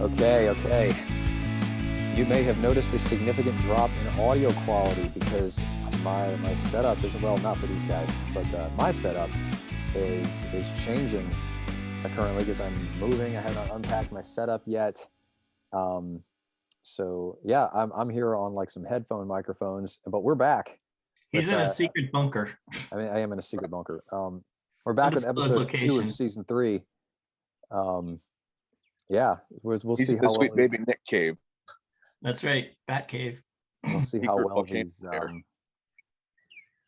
Okay. You may have noticed a significant drop in audio quality because my setup is, well, not for these guys, but my setup is changing currently because I'm moving. I haven't unpacked my setup yet. So yeah, I'm here on like some headphone microphones, but we're back. He's in a secret bunker. I mean, I am in a secret bunker. We're back with episode 2 of season 3. Yeah, we'll He's see the how sweet well baby Nick Cave. That's right, Bat Cave. We'll see how well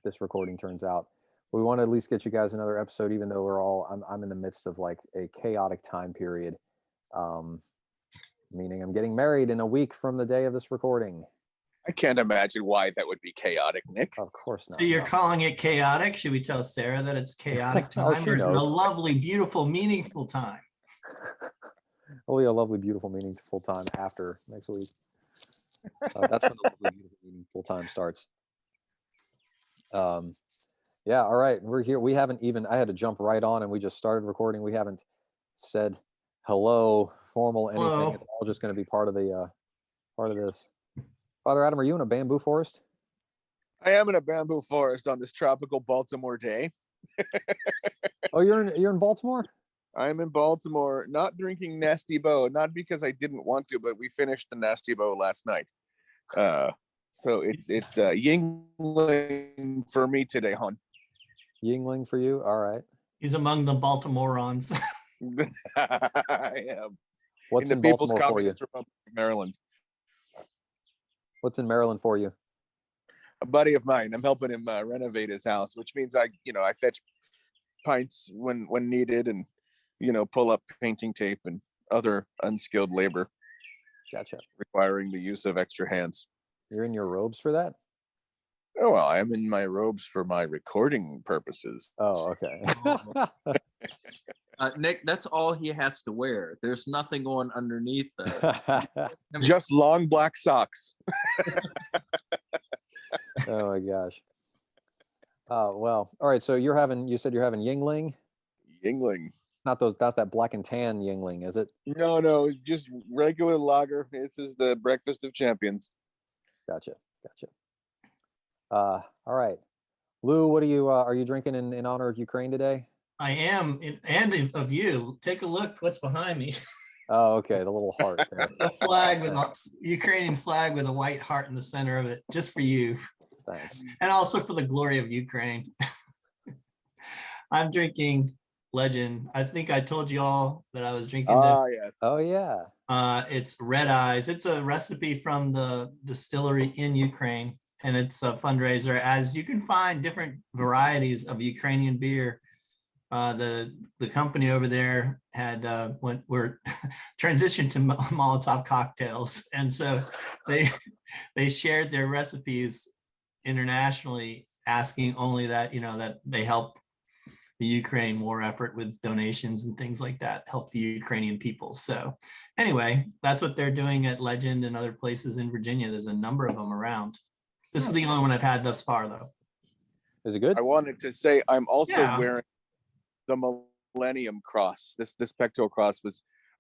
this recording turns out. We want to at least get you guys another episode, even though I'm in the midst of like a chaotic time period. Meaning I'm getting married in a week from the day of this recording. I can't imagine why that would be chaotic, Nick. Of course not. So you're calling it chaotic? Should we tell Sarah that it's chaotic time? She knows. A lovely, beautiful, meaningful time. Only a lovely, beautiful, meaningful time after next week. That's when the lovely, beautiful, meaningful time starts. Yeah, all right. We're here. We haven't even, I had to jump right on and we just started recording. We haven't said hello, formal, anything. Hello. It's all just going to be part of this. Father Adam, are you in a bamboo forest? I am in a bamboo forest on this tropical Baltimore day. Oh, you're in Baltimore? I'm in Baltimore, not drinking Nasty Bow, not because I didn't want to, but we finished the Nasty Bow last night. So it's Yingling for me today, hon. Yingling for you? All right. He's among the Baltimoreans. I am. What's in People's Baltimore for you? Communist Republic of Maryland. What's in Maryland for you? A buddy of mine. I'm helping him renovate his house, which means I fetch pints when needed and, pull up painting tape and other unskilled labor. Gotcha. Requiring the use of extra hands. You're in your robes for that? Oh, well, I'm in my robes for my recording purposes. Oh, okay. Nick, that's all he has to wear. There's nothing on underneath that. Just long black socks. Oh my gosh. Well, all right. So you said you're having Yingling? Yingling. Not that black and tan Yingling, is it? No, just regular lager. This is the breakfast of champions. Gotcha. All right. Lou, what are you drinking in honor of Ukraine today? I am, and of you. Take a look what's behind me. Oh, okay. The little heart there. A flag with a Ukrainian flag with a white heart in the center of it, just for you. Thanks. And also for the glory of Ukraine. I'm drinking Legend. I think I told you all that I was drinking this. Yes. Oh, yeah. It's Red Eyes. It's a recipe from the distillery in Ukraine, and it's a fundraiser. As you can find different varieties of Ukrainian beer. The company over there we're transitioned to Molotov cocktails, and so they shared their recipes internationally, asking only that that they help the Ukraine war effort with donations and things like that, help the Ukrainian people. So anyway, that's what they're doing at Legend and other places in Virginia. There's a number of them around. This is the only one I've had thus far, though. Is it good? I wanted to say I'm also wearing the Millennium Cross. This pectoral cross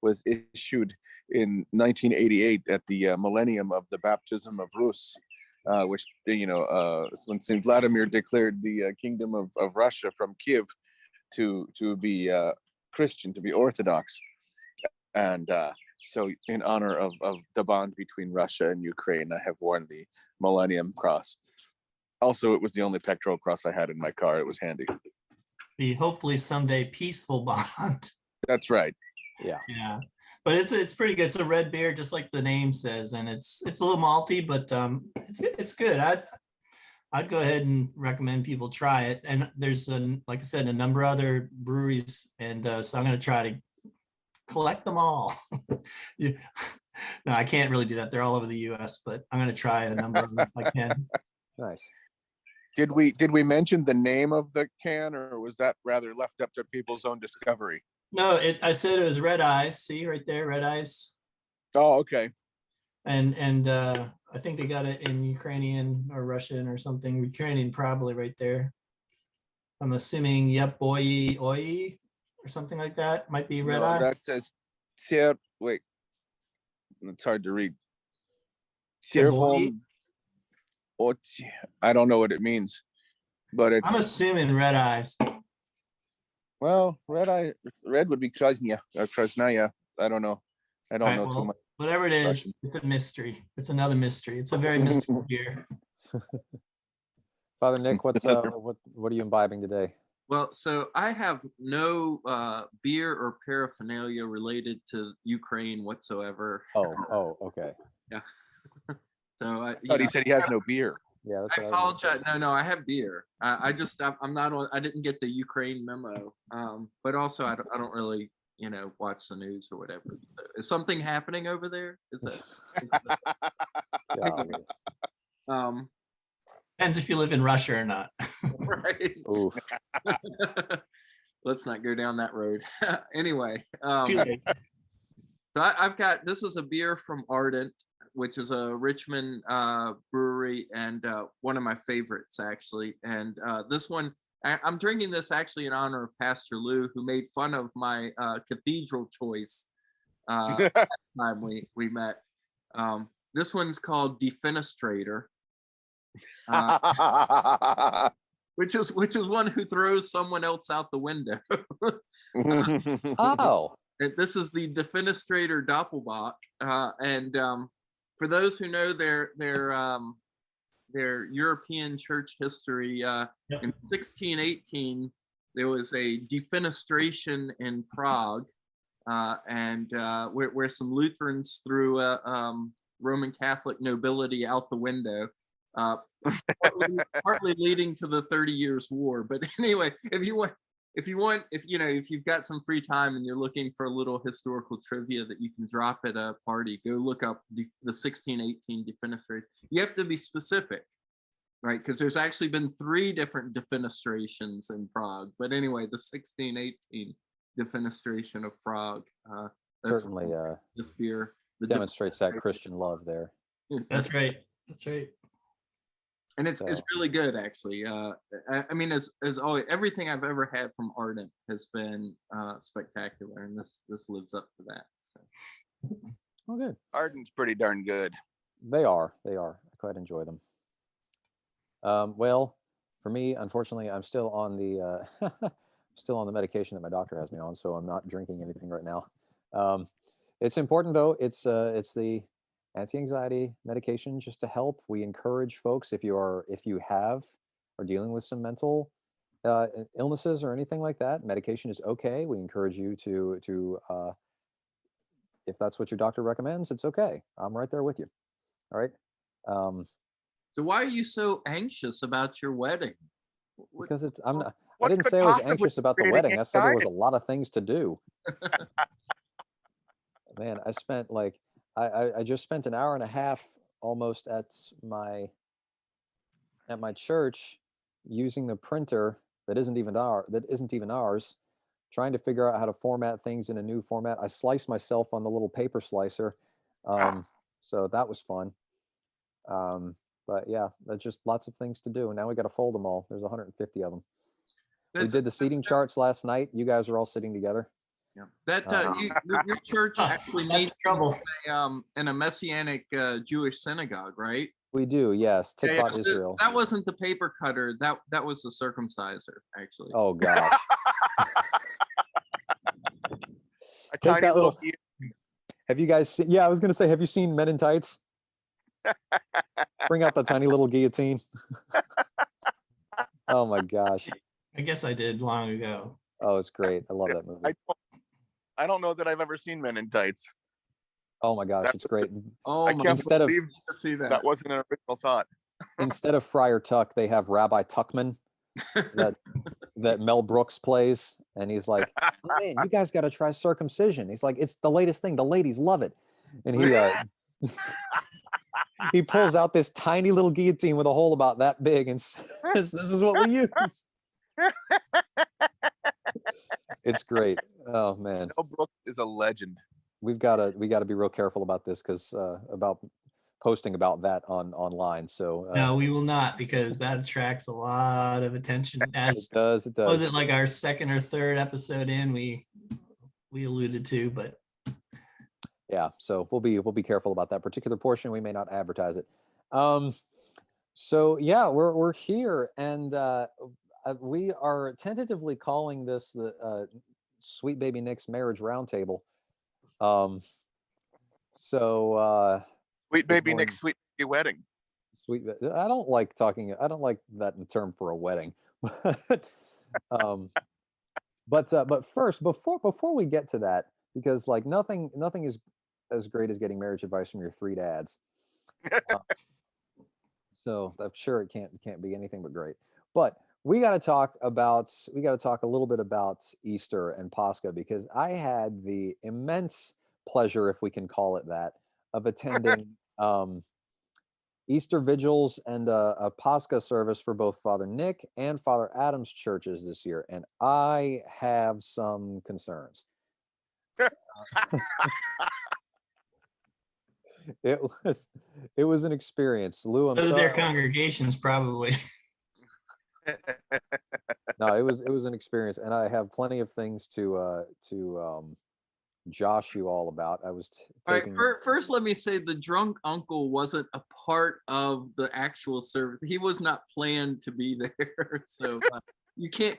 was issued in 1988 at the millennium of the baptism of Rus, which when Saint Vladimir declared the kingdom of Russia from Kiev to be Christian, to be Orthodox, and so in honor of the bond between Russia and Ukraine, I have worn the Millennium Cross. Also, it was the only pectoral cross I had in my car. It was handy. The hopefully someday peaceful bond. That's right. Yeah, but it's pretty good. It's a red beer, just like the name says, and it's a little malty, but it's good. I'd go ahead and recommend people try it. And there's like I said, a number of other breweries, and so I'm going to try to collect them all. No, I can't really do that. They're all over the U.S., but I'm going to try a number of them if I can. Nice. Did we mention the name of the can, or was that rather left up to people's own discovery? No, I said it was Red Eyes. See right there, Red Eyes. Oh, okay. And I think they got it in Ukrainian or Russian or something. Ukrainian probably right there. I'm assuming Yep Boy Oi or something like that. Might be Red Eye. That says Wait, it's hard to read. Cebolle? I don't know what it means, but I'm it's assuming red eyes. well, red would be Krasnaya or Krasnaya. I don't know. I don't All right, know too well, much. whatever it is, Russian. it's a mystery. It's another mystery. It's a very mystical beer. Father Nick, what are you imbibing today? Well, so I have no beer or paraphernalia related to Ukraine whatsoever. Oh, okay. Yeah. So I thought he said he has no beer. Yeah, that's I what I was gonna apologize. No, I have beer. I'm not on. I didn't get the Ukraine memo. But also I don't really, watch the news or whatever. Is something happening over there? Is that? say. Yeah. Depends if you live in Russia or not. Right. Oof. Let's not go down that road. Anyway, Too late. so I've got, this is a beer from Ardent, which is a Richmond brewery, and one of my favorites actually. And this one, I'm drinking this actually in honor of Pastor Lou, who made fun of my cathedral choice last time we met. This one's called Defenestrator, which is one who throws someone else out the window. Oh. And this is the Defenestrator Doppelbock, and for those who know their European church history, in 1618 there was a defenestration in Prague, and where some Lutherans threw Roman Catholic nobility out the window, partly leading to the 30 Years' War. But anyway, if you've got some free time and you're looking for a little historical trivia that you can drop at a party, go look up the 1618 defenestration. You have to be specific, right? Because there's actually been 3 different defenestrations in Prague. But anyway, the 1618 defenestration of Prague. Certainly this beer demonstrates that Christian love there. That's right. That's right. And it's really good, actually. I mean, as always, everything I've ever had from Ardent has been spectacular, and this lives up to that. So. Oh, good. Ardent's pretty darn good. They are. I quite enjoy them. Well, for me, unfortunately, I'm still on the medication that my doctor has me on, so I'm not drinking anything right now. It's important though. It's the anti-anxiety medication just to help. We encourage folks, if you are dealing with some mental illnesses or anything like that, medication is okay. We encourage you to if that's what your doctor recommends, it's okay. I'm right there with you. All right. So why are you so anxious about your wedding? Because I What didn't could say I was possibly anxious about the create wedding. I said there was a anxiety? lot of things to do. Man, I spent I just spent an hour and a half almost at my church using the printer that isn't even ours, trying to figure out how to format things in a new format. I sliced myself on the little paper slicer. So that was fun. But yeah, that's just lots of things to do. And now we got to fold them all. There's 150 of them. We did the seating charts last night. You guys are all sitting together. Yeah. That your church actually That's meets trouble. in a Messianic Jewish synagogue, right? We do, yes. Tikvat so Israel. That wasn't the paper cutter. That was the circumciser, actually. Oh gosh. A Take tiny that little. Have you guys seen, I was gonna say, have you seen Men in Tights? Bring out the tiny little guillotine. Oh my gosh. I guess I did long ago. Oh, it's great. I love that movie. I don't know that I've ever seen Men in Tights. Oh my gosh, it's great. Oh, I can't believe to see that. that wasn't an original thought. Instead of Friar Tuck, they have Rabbi Tuckman that Mel Brooks plays, and he's like, "Oh, man, you guys got to try circumcision." He's like, "It's the latest thing. The ladies love it." And he he pulls out this tiny little guillotine with a hole about that big and says, "This is what we use." It's great. Oh man, Mel Brooks is a legend. we gotta be real careful about this, because about posting about that online. So No, we will not, because that attracts a lot of attention. As it does. was it like our second or third episode in, we alluded to, but Yeah, so we'll be careful about that particular portion. We may not advertise it. So yeah, we're here, and we are tentatively calling this the Sweet Baby Nick's Marriage Roundtable. Sweet Good baby morning. Nick's sweet baby wedding. I don't like talking. I don't like that in term for a wedding. um, but first, before we get to that, because like nothing is as great as getting marriage advice from your three dads. So I'm sure it can't be anything but great. But we got to talk a little bit about Easter and Pascha, because I had the immense pleasure, if we can call it that, of attending Easter vigils and a Pascha service for both Father Nick and Father Adam's churches this year, and I have some concerns. It was an experience, Lou. I'm So sorry. their congregations probably. No, it was an experience, and I have plenty of things to josh you all about. I was All right, taking first let me say the drunk uncle wasn't a part of the actual service. He was not planned to be there, so you can't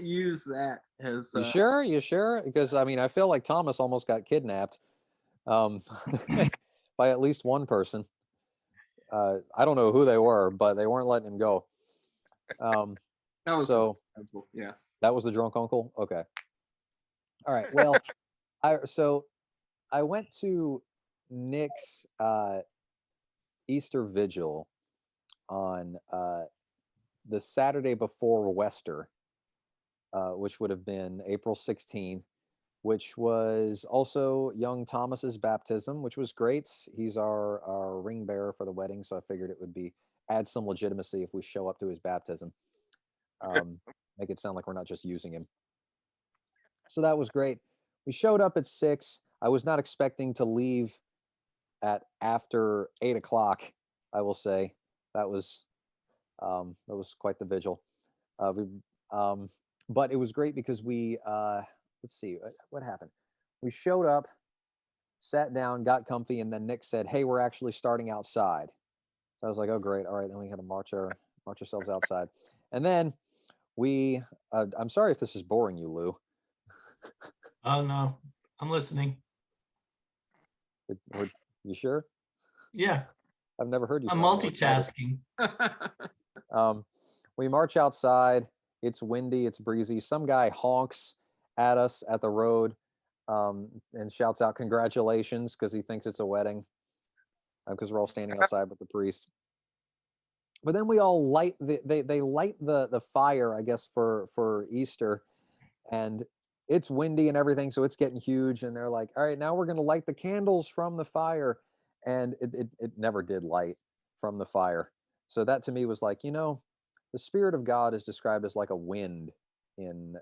use that as. You sure? You sure? Because I mean, I feel like Thomas almost got kidnapped by at least one person. I don't know who they were, but they weren't letting him go. That was so yeah. That was the drunk uncle. Okay. All right. Well, I went to Nick's Easter vigil on the Saturday before Wester, which would have been April 16th, which was also young Thomas's baptism, which was great. He's our ring bearer for the wedding, so I figured it would add some legitimacy if we show up to his baptism. Make it sound like we're not just using him. So that was great. We showed up at 6. I was not expecting to leave at after 8 o'clock. I will say that was quite the vigil. But it was great because we let's see what happened. We showed up, sat down, got comfy, and then Nick said, "Hey, we're actually starting outside." So I was like, "Oh, great! All right, then we had to march ourselves outside." And then we I'm sorry if this is boring you, Lou. Oh no, I'm listening. You sure? Yeah, I've never heard you. I'm sound more excited. multitasking. We march outside. It's windy. It's breezy. Some guy honks at us at the road and shouts out congratulations because he thinks it's a wedding, because we're all standing outside with the priest. But then we all light they light the fire, I guess, for Easter, and it's windy and everything, so it's getting huge. And they're like, "All right, now we're going to light the candles from the fire," and it never did light from the fire. So that to me was like, the Spirit of God is described as like a wind in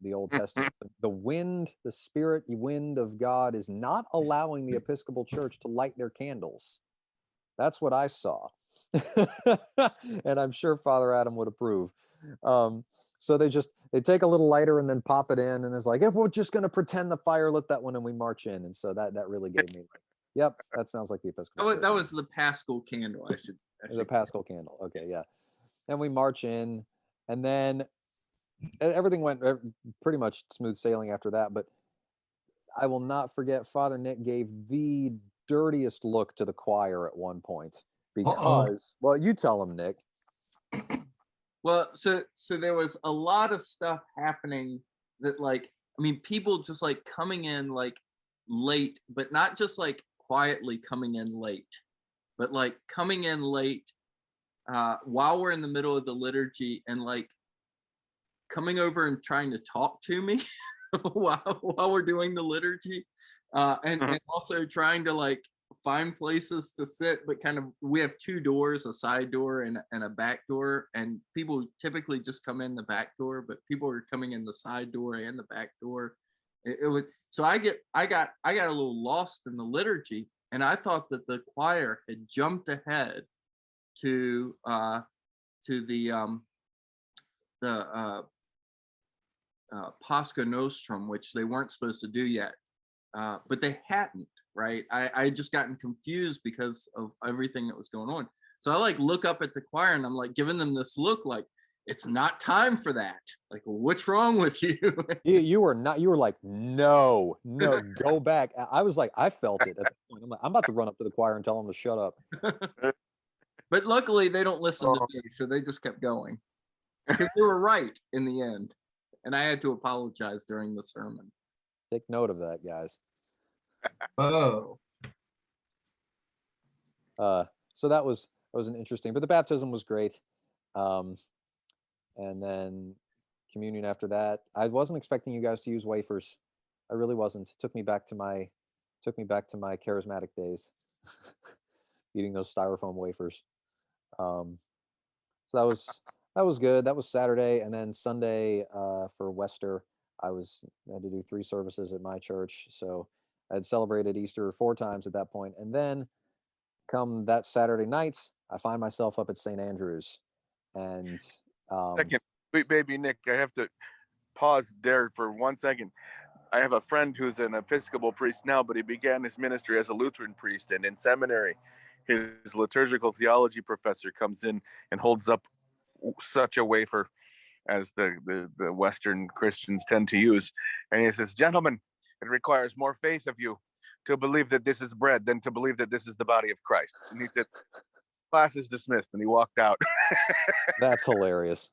the Old Testament. The wind, the Spirit wind of God, is not allowing the Episcopal Church to light their candles. That's what I saw. And I'm sure Father Adam would approve. So they take a little lighter and then pop it in, and it's like, if we're just going to pretend the fire lit that one, and we march in. And so that really gave me like, yep, that sounds like the Episcopal Church. That was the Paschal candle. I should the Paschal candle. Okay, yeah. Then we march in, and then everything went pretty much smooth sailing after that. But I will not forget, Father Nick gave the dirtiest look to the choir at one point because, well, you tell him, Nick. Well, so there was a lot of stuff happening that, like, I mean, people just like coming in like late, but not just like quietly coming in late, but like coming in late while we're in the middle of the liturgy and like coming over and trying to talk to me while we're doing the liturgy, and also trying to like find places to sit, but kind of, we have 2 doors, a side door and a back door, and people typically just come in the back door, but people are coming in the side door and the back door. It was, so I got a little lost in the liturgy, and I thought that the choir had jumped ahead to the Pascha Nostrum, which they weren't supposed to do yet. but they hadn't, right? I had just gotten confused because of everything that was going on. So I like look up at the choir and I'm like giving them this look like, it's not time for that. Like, what's wrong with you? You were not, you were like, no, go back. I was like, I felt it at the point. I'm like, I'm about to run up to the choir and tell them to shut up. But luckily they don't listen to me, so they just kept going. Because they were right in the end. And I had to apologize during the sermon. Take note of that, guys. Oh, So that was an interesting, but the baptism was great. And then communion after that. I wasn't expecting you guys to use wafers. I really wasn't. It took me back to my charismatic days, eating those styrofoam wafers. So that was good. That was Saturday, and then Sunday for Wester, I had to do 3 services at my church. So I had celebrated Easter 4 times at that point, and then come that Saturday night, I find myself up at St. Andrew's, and Second, sweet baby Nick, I have to pause there for 1 second. I have a friend who's an Episcopal priest now, but he began his ministry as a Lutheran priest, and in seminary, his liturgical theology professor comes in and holds up such a wafer as the Western Christians tend to use, and he says, "Gentlemen, it requires more faith of you to believe that this is bread than to believe that this is the body of Christ." And he said, "Class is dismissed," and he walked out. That's hilarious.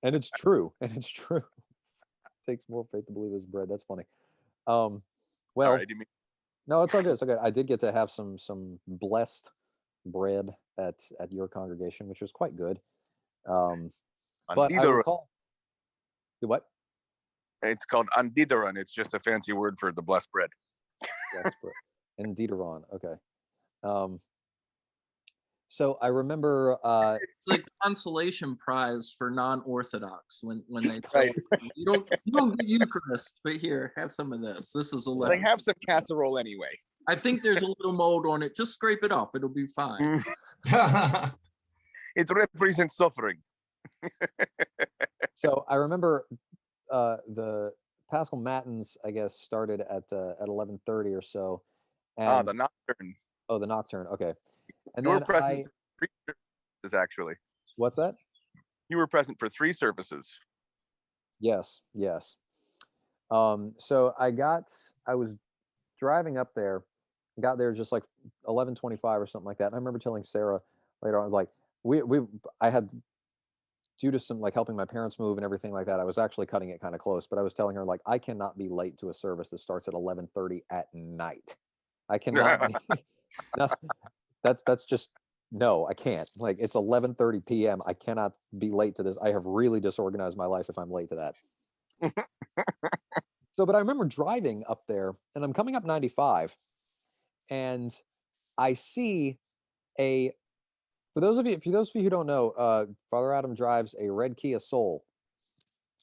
And it's true. And it's true. It takes more faith to believe it's bread. That's funny. Well, Sorry, no, it's all good. It's okay. I did get to have some blessed bread at your congregation, which was quite good. But I recall, what? It's called andidaron. It's just a fancy word for the blessed bread. Blessed bread. Andidaron. Okay. So I remember it's like consolation prize for non-Orthodox when they right. you don't get Eucharist, but here, have some of this. This is a They have some casserole anyway. I think there's a little mold on it. Just scrape it off. It'll be fine. It represents suffering. So I remember the Paschal Matins, I guess, started at 11:30 or so. And the nocturne. Oh, the nocturne. Okay. And you were then present for 3 services, actually. What's that? You were present for 3 services. Yes. So I was driving up there, got there just like 11:25 or something like that. And I remember telling Sarah later on, I was like, I had, due to some like helping my parents move and everything like that, I was actually cutting it kind of close, but I was telling her, like, I cannot be late to a service that starts at 11:30 at night. I cannot be, no, that's just, no, I can't. Like, it's 11:30 p.m. I cannot be late to this. I have really disorganized my life if I'm late to that. So, but I remember driving up there, and I'm coming up 95, and I see for those of you who don't know, Father Adam drives a red Kia Soul.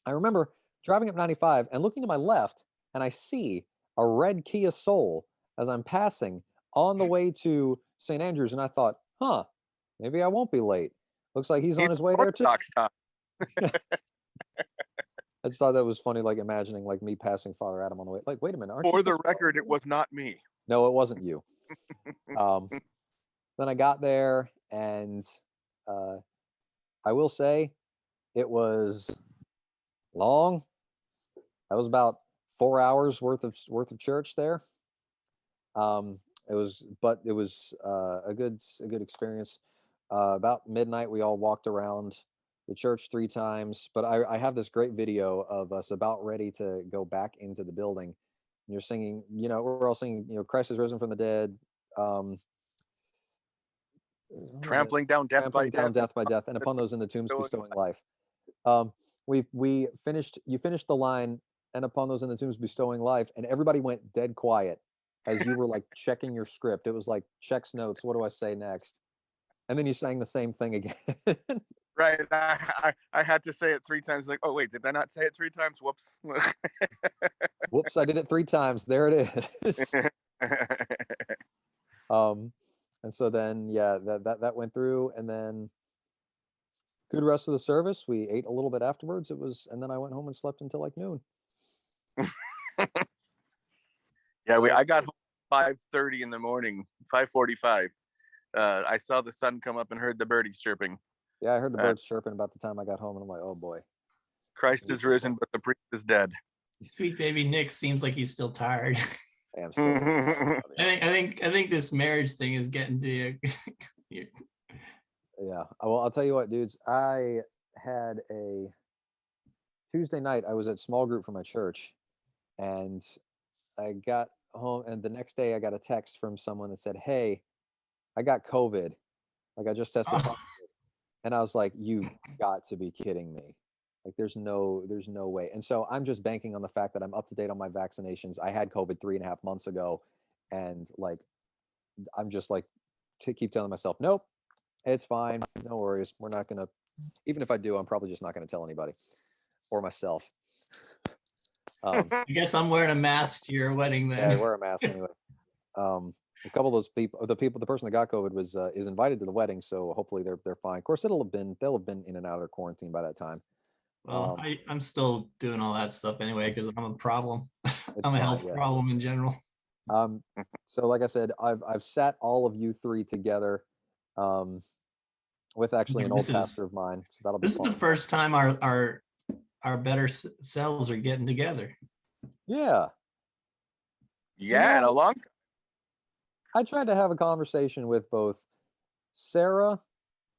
I remember driving up 95 and looking to my left, and I see a red Kia Soul as I'm passing on the way to St. Andrews, and I thought, maybe I won't be late. Looks like he's on his way there too. I just thought that was funny, like imagining like me passing Father Adam on the way. Like, wait a minute, aren't you? For the record, it was not me. No, it wasn't you. Then I got there, and I will say it was long. That was about 4 hours worth of church there. It was a good experience. About midnight, we all walked around the church 3 times. But I have this great video of us about ready to go back into the building. And you're singing, we're all singing, Christ is risen from the dead. Trampling down death by death, and upon those in the tombs bestowing life. You finished the line, and upon those in the tombs bestowing life, and everybody went dead quiet as you were like checking your script. It was like, checks notes, what do I say next? And then you sang the same thing again. Right. I had to say it 3 times. Like, oh wait, did I not say it 3 times? Whoops. Whoops, I did it 3 times. There it is. And so then, yeah, that went through, and then good rest of the service. We ate a little bit afterwards. And then I went home and slept until like noon. Yeah, I got home 5:30 in the morning, 5:45. I saw the sun come up and heard the birdies chirping. Yeah, I heard the birds chirping about the time I got home, and I'm like, oh boy. Christ is risen, but the priest is dead. Sweet baby Nick seems like he's still tired. I am still. I think this marriage thing is getting to you. Yeah. Well, I'll tell you what, dudes. I had a Tuesday night. I was at small group for my church, and I got home, and the next day I got a text from someone that said, "Hey, I got COVID. Like I just tested positive." And I was like, "You've got to be kidding me. Like there's no way." And so I'm just banking on the fact that I'm up to date on my vaccinations. I had COVID 3.5 months ago, and like I'm just like to keep telling myself, "Nope, it's fine. No worries. We're not gonna, even if I do, I'm probably just not gonna tell anybody or myself." I guess I'm wearing a mask to your wedding then. Yeah, I wear a mask anyway. A couple of those people, the person that got COVID was is invited to the wedding, so hopefully they're fine. Of course, they'll have been in and out of their quarantine by that time. Well, I'm still doing all that stuff anyway because I'm a problem. I'm a health problem in general. So like I said, I've sat all of you three together, with actually an old pastor of mine. So that'll be. This is the first time our better selves are getting together. Yeah. Yeah, in a long time. I tried to have a conversation with both Sarah,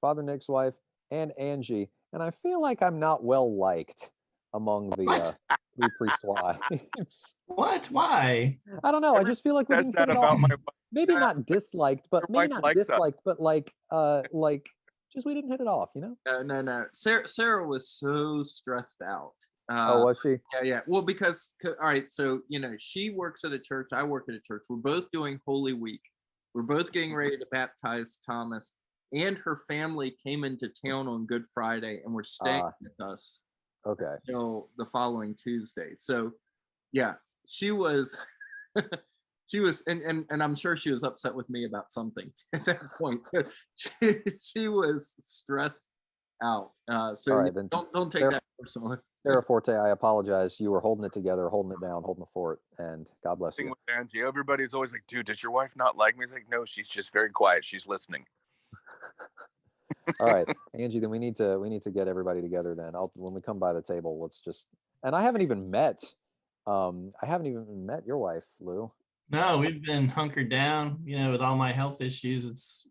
Father Nick's wife, and Angie, and I feel like I'm not well liked among the three priest wives. What? Why? I don't know. I just feel like we didn't hit it off. Maybe not disliked, but maybe not disliked, but like just we didn't hit it off, you know? No. Sarah was so stressed out. Oh, was she? Yeah. Well, because all right, so she works at a church. I work at a church. We're both doing Holy Week. We're both getting ready to baptize Thomas, and her family came into town on Good Friday and were staying with us. Okay. Until the following Tuesday. So, yeah, she was, and I'm sure she was upset with me about something at that point. She was stressed out. So all right, then don't take that personally. Sarah Forte, I apologize. You were holding it together, holding it down, holding the fort, and God bless you. With Angie, everybody's always like, "Dude, does your wife not like me?" It's like, no, she's just very quiet. She's listening. All right, Angie, then we need to get everybody together then. When we come by the table, let's just, and I haven't even met your wife, Lou. No, we've been hunkered down, with all my health issues.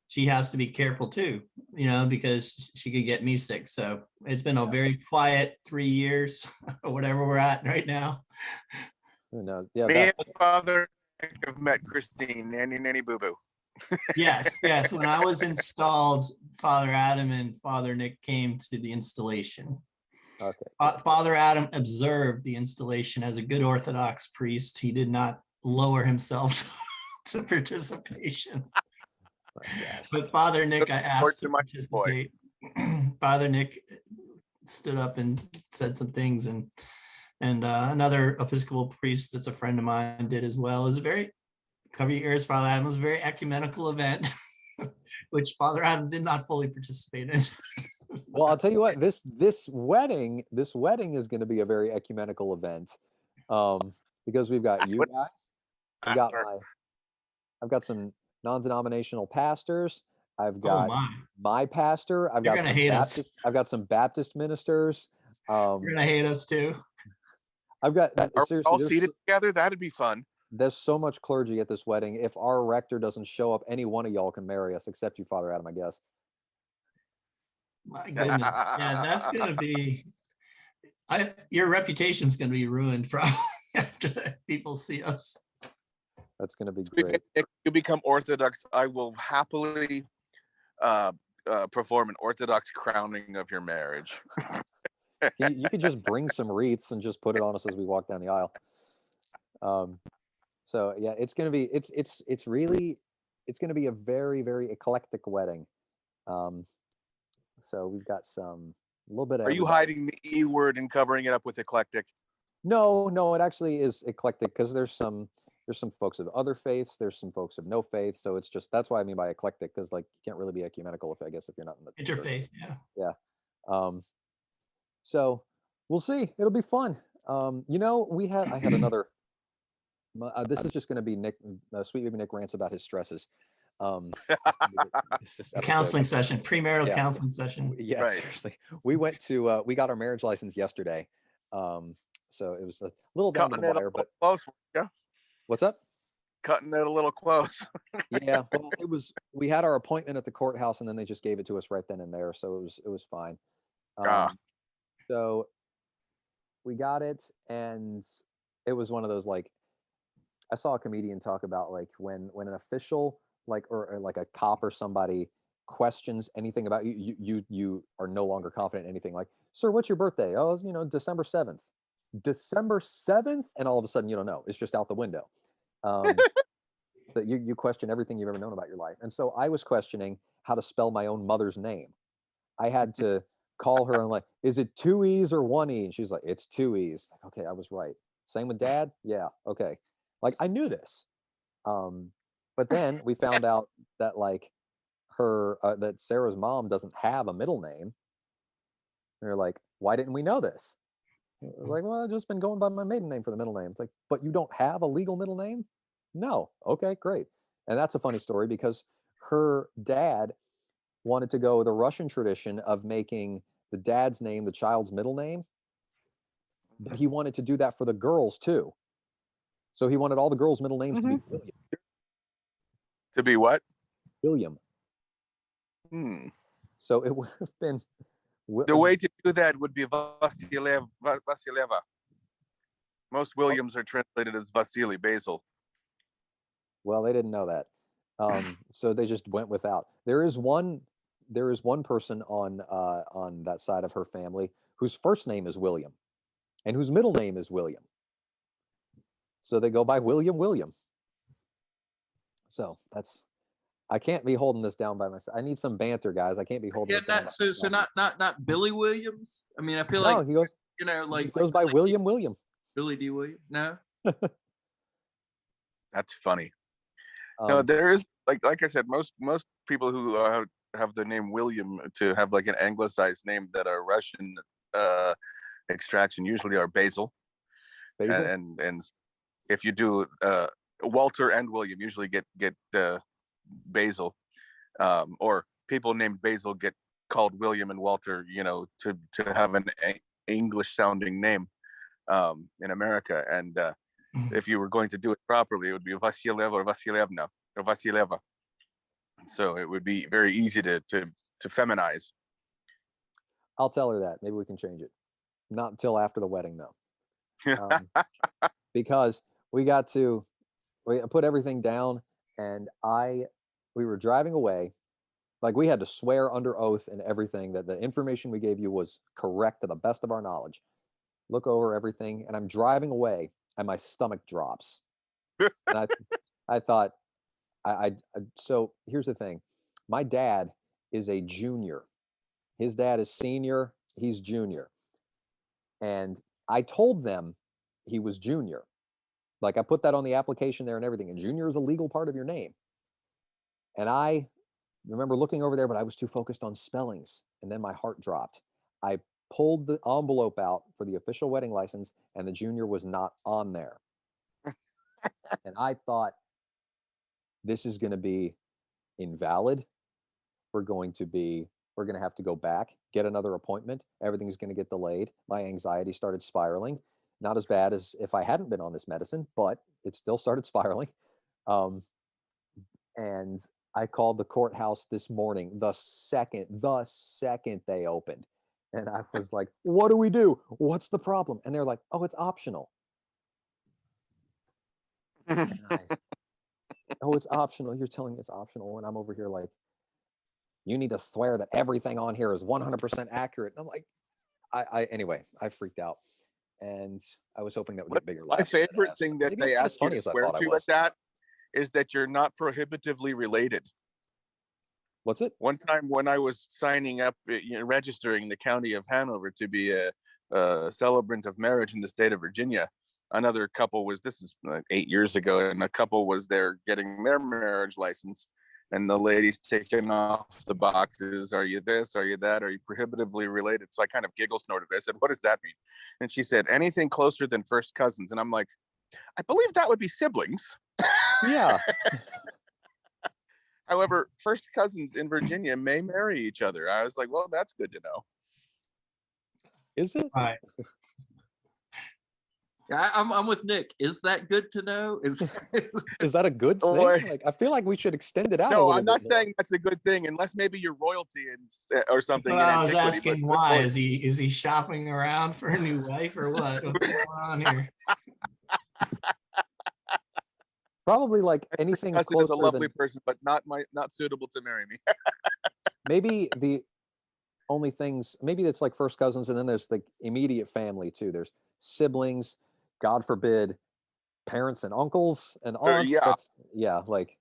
She has to be careful too, because she could get me sick. So it's been a very quiet 3 years or whatever we're at right now. Who knows? Yeah. Me and Father have met Christine, nanny boo boo. Yes. When I was installed, Father Adam and Father Nick came to the installation. Okay. Father Adam observed the installation as a good Orthodox priest. He did not lower himself to participation. But Father Nick, I asked to participate. Father Nick stood up and said some things, and another Episcopal priest that's a friend of mine did as well. It was a very, cover your ears, Father Adam, it was a very ecumenical event, which Father Adam did not fully participate in. Well, I'll tell you what, this wedding is going to be a very ecumenical event, because we've got you guys. I've got some non-denominational pastors. I've got my pastor. I've got some Baptist ministers. You're gonna hate us too. I've got. Are we all seated together? That'd be fun. There's so much clergy at this wedding. If our rector doesn't show up, any one of y'all can marry us, except you, Father Adam, I guess. My goodness. Yeah, that's gonna be. Your reputation's gonna be ruined probably after people see us. That's going to be great. If you become Orthodox, I will happily perform an Orthodox crowning of your marriage. You could just bring some wreaths and just put it on us as we walk down the aisle. So yeah, it's going to be it's going to be a very, very eclectic wedding. So we've got a little bit of. Are you hiding the E word and covering it up with eclectic? No, it actually is eclectic because there's some folks of other faiths, there's some folks of no faith, so it's just, that's why I mean by eclectic, because like you can't really be ecumenical if you're not in the interfaith. Yeah. So we'll see. It'll be fun. I had another This is just going to be Nick, Sweet Baby Nick rants about his stresses. This A counseling session, premarital Yeah. counseling session. Yeah, Right. seriously. We went to we got our marriage license yesterday. So it was a little down to Cutting the it a wire, little but close. Yeah, what's up? cutting it a little close. Yeah, well, we had our appointment at the courthouse and then they just gave it to us right then and there, so it was fine. Ah. So we got it, and it was one of those, like, I saw a comedian talk about, like, when an official, like, or like a cop or somebody questions anything about you, you are no longer confident in anything. Like, sir, what's your birthday? Oh, December 7th. December 7th, and all of a sudden you don't know. It's just out the window. That you question everything you've ever known about your life. And so I was questioning how to spell my own mother's name. I had to call her and, like, is it 2 E's or 1 E? And she's like, it's 2 E's. Like, okay, I was right. Same with dad. Yeah. Okay. Like, I knew this. But then we found out that, like, that Sarah's mom doesn't have a middle name. And they're like, why didn't we know this? Like, well, I've just been going by my maiden name for the middle name. It's like, but you don't have a legal middle name? No. Okay, great. And that's a funny story because her dad wanted to go the Russian tradition of making the dad's name the child's middle name, but he wanted to do that for the girls too. So he wanted all the girls' middle names to be William. To be what? William. Hmm. So it would have been The way to do that would be Vasileva. Most Williams are translated as Vasily Basil. Well, they didn't know that. So they just went without. There is one person on that side of her family whose first name is William and whose middle name is William. So they go by William. So I can't be holding this down by myself. I need some banter, guys. I can't be holding this down. So not Billy Williams. I mean, I feel No, like he goes, like he goes by William. Billy D. Williams. No. That's funny. No, there is, like I said, most people who have the name William to have like an anglicized name that are Russian extraction usually are Basil. And if you do Walter and William usually get Basil, or people named Basil get called William and Walter, to have an English sounding name in America. And if you were going to do it properly, it would be Vasileva or Vasilyevna or Vasileva. So it would be very easy to feminize. I'll tell her that. Maybe we can change it. Not until after the wedding, though. Because we put everything down, and we were driving away. Like, we had to swear under oath and everything that the information we gave you was correct to the best of our knowledge. Look over everything, and I'm driving away, and my stomach drops. And I thought, so here's the thing. My dad is a junior. His dad is senior. He's junior. And I told them he was junior. Like, I put that on the application there and everything. And junior is a legal part of your name. And I remember looking over there, but I was too focused on spellings. And then my heart dropped. I pulled the envelope out for the official wedding license, and the junior was not on there. And I thought, this is going to be invalid. We're going to have to go back, get another appointment. Everything's going to get delayed. My anxiety started spiraling. Not as bad as if I hadn't been on this medicine, but it still started spiraling. And I called the courthouse this morning, the second they opened. And I was like, what do we do? What's the problem? And they're like, oh, it's optional. Oh, it's optional. You're telling me it's optional. And I'm over here like, you need to swear that everything on here is 100% accurate. And I'm like, anyway, I freaked out. And I was hoping that would get bigger. My favorite thing that they ask you to swear to with that is that you're not prohibitively related. What's it? One time when I was signing up, registering the county of Hanover to be a celebrant of marriage in the state of Virginia, another couple this is 8 years ago, and a couple was there getting their marriage license. And the lady's taking off the boxes. Are you this? Are you that? Are you prohibitively related? So I kind of giggle snorted. I said, what does that mean? And she said, anything closer than first cousins. And I'm like, I believe that would be siblings. Yeah. However, first cousins in Virginia may marry each other. I was like, well, that's good to know. Is it? Right. Yeah, I'm with Nick. Is that good to know? Is that a good thing? Or- Like, I feel like we should extend it out a No, little I'm not bit more. saying that's a good thing, unless maybe you're royalty or something. Well, in I was antiquity, asking but why. good Is he shopping around for a new wife or what? What's going on here? Probably like anything cousin is a closer lovely than person, but not suitable to marry me. maybe the only things. Maybe it's like first cousins, and then there's the immediate family too. There's siblings, God forbid, parents and uncles and aunts. yeah. That's like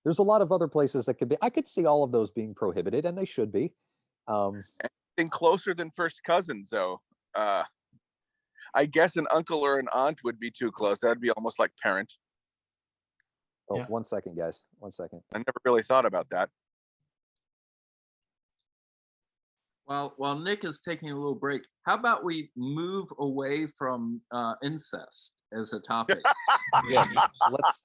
there's a lot of other places that could be. I could see all of those being prohibited, and they should be. Anything closer than first cousins, though. I guess an uncle or an aunt would be too close. That'd be almost like parent. Oh, Yeah. 1 second, guys. 1 second. I never really thought about that. While Nick is taking a little break, how about we move away from incest as a topic? Yeah, let's.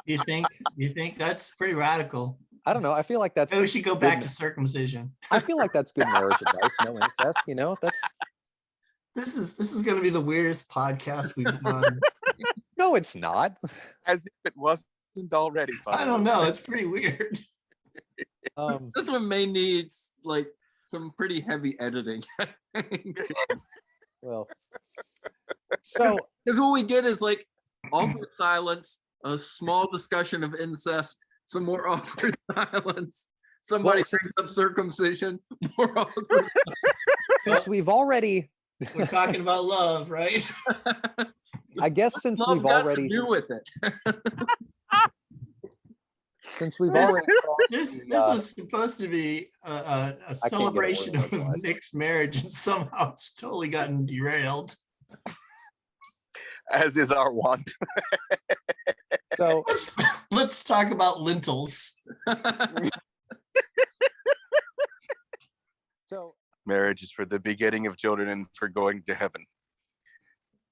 You think that's pretty radical? I don't know. I feel like that's. Maybe we should go back good- to circumcision. I feel like that's good marriage advice. No incest. That's. This is going to be the weirdest podcast we've done. No, it's not. As if it wasn't already fun. I don't know. It's pretty weird. This one may need like some pretty heavy editing. Well, so Because what we get is like awkward silence, a small discussion of incest, some more awkward silence. Somebody Well, brings up circumcision, more awkward. since we've already, We're talking about love, right? I guess since Love we've got already, to do with it. since we've This- already, This was supposed to be a get celebration away of with it, Nick's marriage, and somehow it's totally gotten derailed. As is our want. so Let's talk about lentils. so Marriage is for the begetting of children and for going to heaven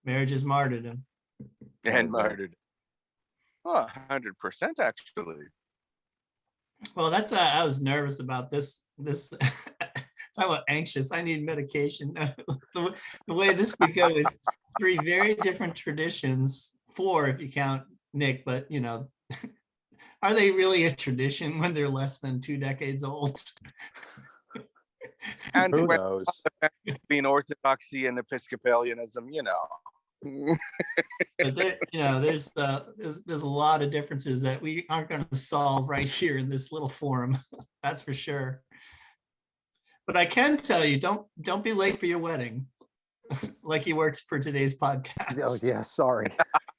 Marriage is martyrdom. and Right. martyred. Oh, 100% actually. Well, that's why I was nervous about this. Talk about anxious. I need medication. The way this could go is 3 very different traditions, 4 if you count Nick, but are they really a tradition when they're less than 2 decades old? And who when knows? between orthodoxy and Episcopalianism, But there's a lot of differences that we aren't going to solve right here in this little forum. That's for sure. But I can tell you, don't be late for your wedding, like you were for today's podcast. Oh yeah, sorry.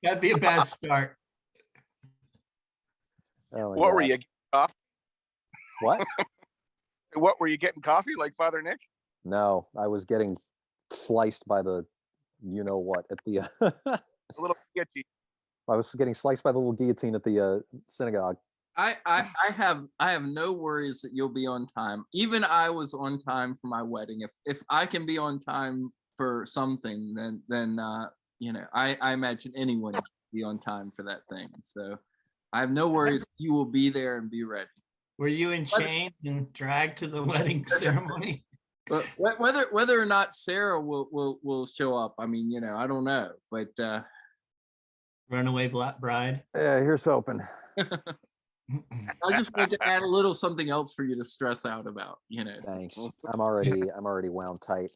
That'd be a bad start. Oh, my what were God. you getting coffee? What? What were you getting coffee like Father Nick? No, I was getting sliced by the, what at the. A little sketchy. I was getting sliced by the little guillotine at the synagogue. I have no worries that you'll be on time. Even I was on time for my wedding. If I can be on time for something, then I imagine anyone can be on time for that thing. So I have no worries. You will be there and be ready. Were you in chains and dragged to the wedding ceremony? But whether or not Sarah will show up, I mean, I don't know. But Runaway black bride. Yeah, here's hoping. I just wanted to add a little something else for you to stress out about. Thanks. I'm already wound tight.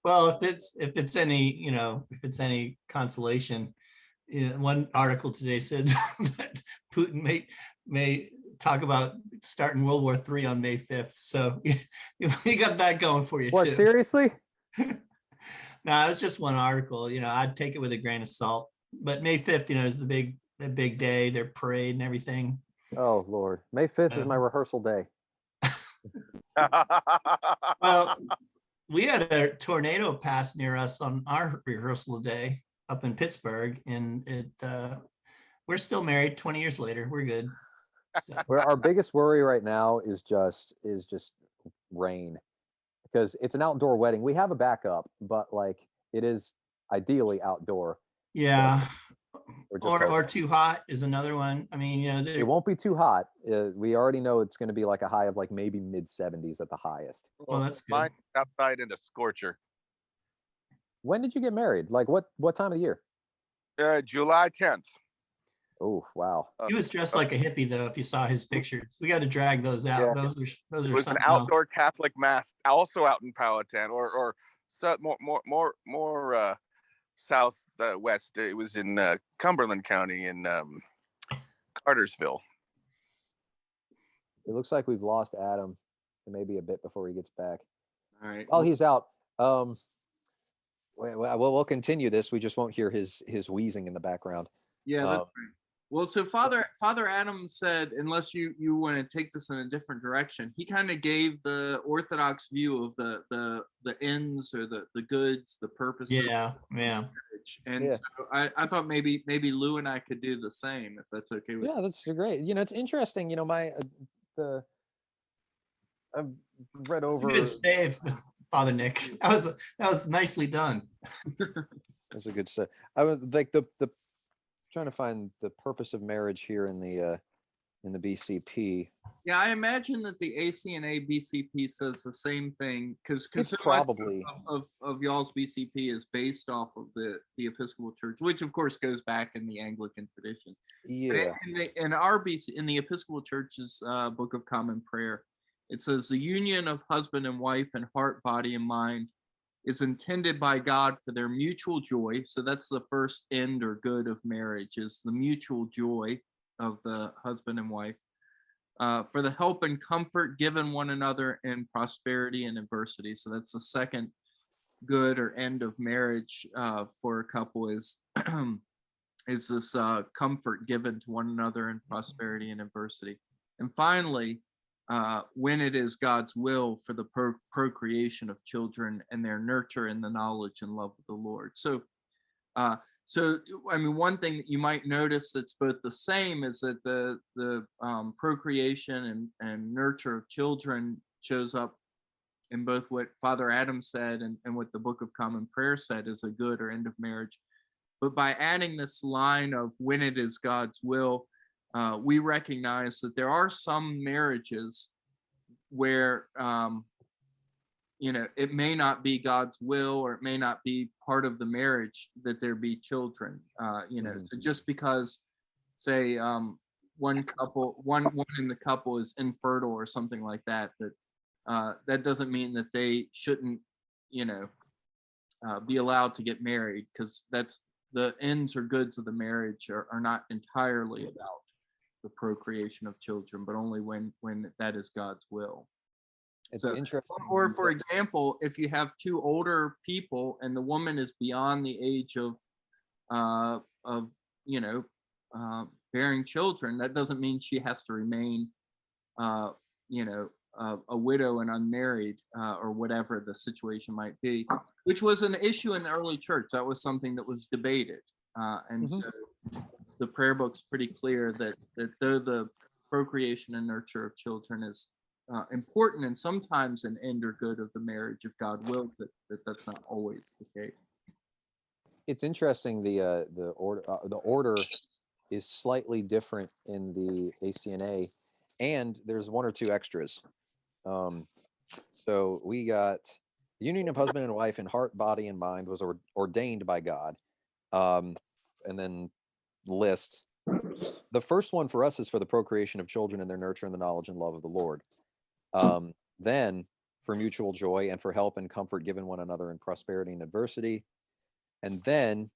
Well, if it's any consolation, one article today said that Putin may talk about starting World War III on May 5th. So you got that going for you What, too. seriously? No, it's just one article. I'd take it with a grain of salt. But May 5th, is the big day, their parade and everything. Oh Lord, May 5th is my rehearsal day. Well, we had a tornado pass near us on our rehearsal day up in Pittsburgh, and we're still married 20 years later. We're good. So, Where our biggest worry right now is just rain, because it's an outdoor wedding. We have a backup, but like it is ideally outdoor. Yeah. Or just hard? Or too hot is another one. I mean, you know, It won't be too hot. We already know it's going to be like a high of like maybe mid 70s at the highest. well, that's good. Mine outside in a scorcher. When did you get married? Like what time of the year? July 10th. Oh, wow. He was dressed like a hippie, though. If you saw his pictures, we got to drag those out. Yeah. Those It are was an something else. outdoor Catholic mass, also out in Powhatan, or more south west. It was in Cumberland County in Cartersville. It looks like we've lost Adam, maybe a bit before he gets back. All right. While he's out, we'll continue this. We just won't hear his wheezing in the background. Yeah, that's right. Well, so Father Adam said, unless you want to take this in a different direction, he kind of gave the Orthodox view of the ends or the goods, the purpose. Yeah, yeah. And so I thought maybe Lou and I could do the same, if that's okay with you. Yeah, that's great. You know, it's interesting. You know, I've read over. Good save, Father Nick. That was nicely done. That's a good stuff. I was like the trying to find the purpose of marriage here in the BCP. Yeah, I imagine that the ACNA BCP says the same thing because It's probably of y'all's BCP is based off of the Episcopal Church, which of course goes back in the Anglican tradition. yeah. In our in the Episcopal Church's Book of Common Prayer, it says the union of husband and wife in heart, body, and mind is intended by God for their mutual joy. So that's the first end or good of marriage, is the mutual joy of the husband and wife, for the help and comfort given one another in prosperity and adversity. So that's the second good or end of marriage for a couple is is this comfort given to one another in prosperity and adversity. And finally, when it is God's will for the procreation of children and their nurture in the knowledge and love of the Lord. So, I mean, one thing that you might notice that's both the same is that the procreation and nurture of children shows up in both what Father Adam said and what the Book of Common Prayer said is a good or end of marriage. But by adding this line of when it is God's will, we recognize that there are some marriages where, you know, it may not be God's will, or it may not be part of the marriage that there be children. You know, so just because, say, one in the couple is infertile or something like that, that doesn't mean that they shouldn't, you know, be allowed to get married, because that's the ends or goods of the marriage are not entirely about the procreation of children, but only when that is God's will. It's interesting. Or for example, if you have two older people and the woman is beyond the age of you know, bearing children, that doesn't mean she has to remain you know, a widow and unmarried, or whatever the situation might be, which was an issue in the early church. That was something that was debated, and so the prayer book's pretty clear that though the procreation and nurture of children is important and sometimes an end or good of the marriage, if God willed, that's not always the case. It's interesting. The order is slightly different in the ACNA, and there's one or two extras. So we got the union of husband and wife in heart, body, and mind was ordained by God, and then lists. The first one for us is for the procreation of children and their nurture in the knowledge and love of the Lord. Then for mutual joy and for help and comfort given one another in prosperity and adversity. And then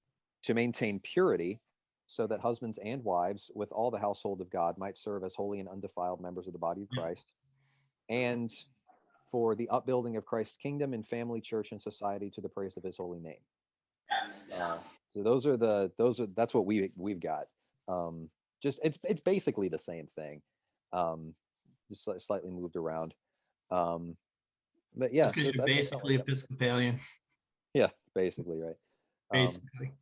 to maintain purity, so that husbands and wives with all the household of God might serve as holy and undefiled members of the body of Christ. And for the upbuilding of Christ's kingdom in family, church, and society to the praise of his holy name. So that's what we've got. Just it's basically the same thing, just slightly moved around. But yeah, because you're basically Episcopalian. Yeah, basically, right. Basically.